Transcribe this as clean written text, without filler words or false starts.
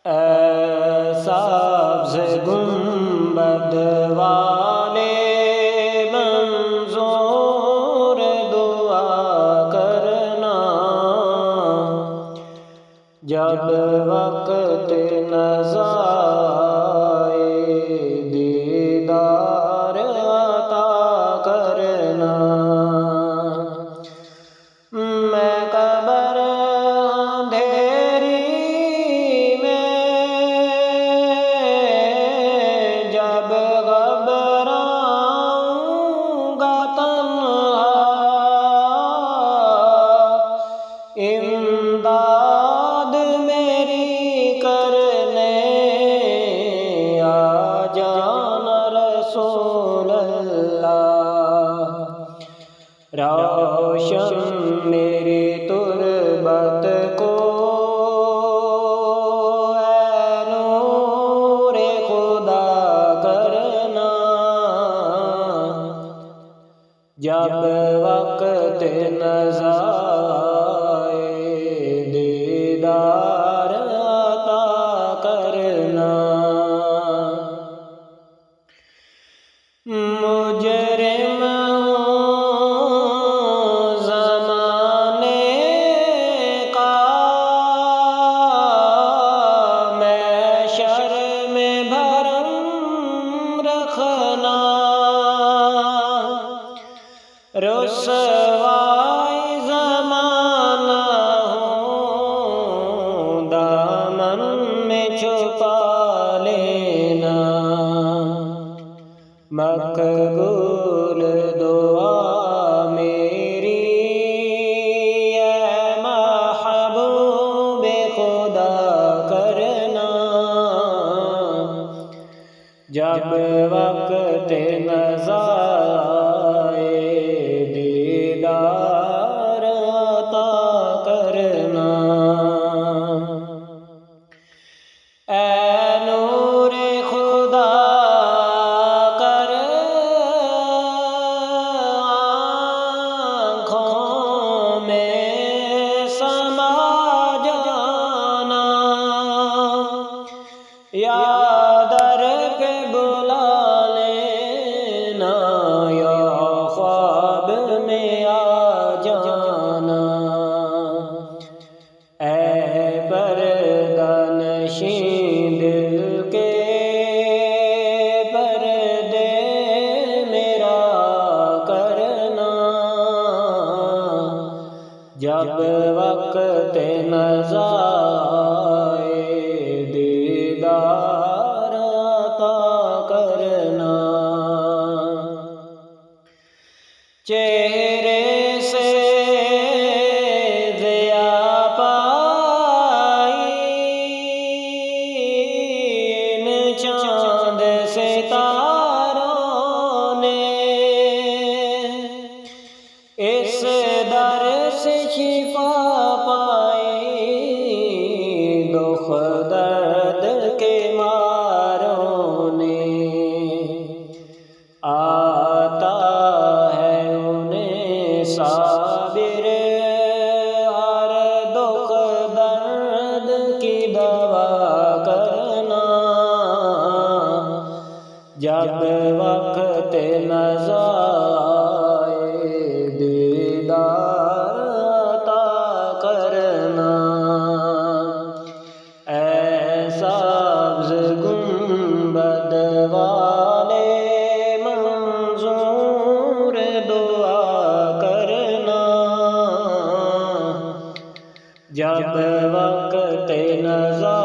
اے سبز گنبد والے منظور دعا کرنا، جب وقت نظر آئے دیدار عطا کرنا۔ میں قبر اندھیری میں جب گھبراؤں گا تنہا، امداد میری کرنے آ جانا رسول اللہ۔ روشن میری تربت کو اے نور خدا کرنا، جب وقت نظر آئے دیدار عطا کرنا۔ مجرم رسوائی زمانہ ہوں، دامن میں چھپا لینا، مقبول دعا میری اے محبوب خدا کرنا، جب وقت نظر دیدار عطا کرنا۔ اے نور خدا کر آنکھوں میں سما جانا، یا در پہ بلا لینا، یا خواب میں آ جانا۔ اے پردہ نشین دل کے پردے میرا کرنا، جب وقت نظر آئے دیدار عطا کرنا۔ چہرے سے ضیا پائی ان چاند ستاروں نے، اس در سے شفا پائی دکھ درد کے ماروں نے۔ آتا ہے انہیں صابر ہر دکھ درد کی دوا کرنا، جب وقت نظر آئے دیدار عطا کرنا۔ اے سبز گنبد والے منظور دعا کرنا، جب وقت نظر